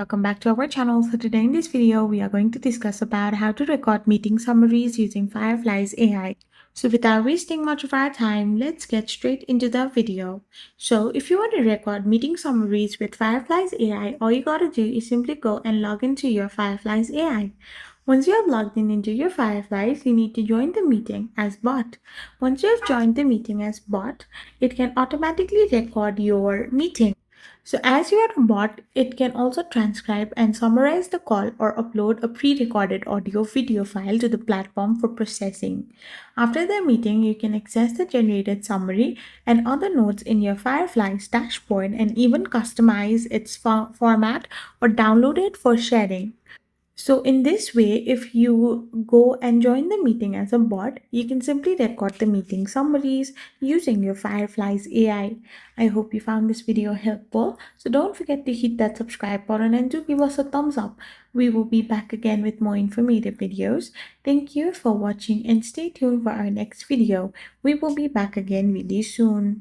Welcome back to our channel. So today in this video, we are going to discuss about how to record meeting summaries using Fireflies AI. So without wasting much of our time, let's get straight into the video. So if you want to record meeting summaries with Fireflies AI, all you gotta do is simply go and log into your Fireflies AI. Once you have logged in into your Fireflies, you need to join the meeting as bot. Once you have joined the meeting as bot, it can automatically record your meeting. So as you are a bot, it can also transcribe and summarize the call or upload a pre-recorded audio video file to the platform for processing. After the meeting, you can access the generated summary and other notes in your Fireflies dashboard and even customize its format or download it for sharing. So in this way, if you go and join the meeting as a bot, you can simply record the meeting summaries using your Fireflies AI. I hope you found this video helpful. So don't forget to hit that subscribe button and do give us a thumbs up. We will be back again with more informative videos. Thank you for watching and stay tuned for our next video. We will be back again really soon.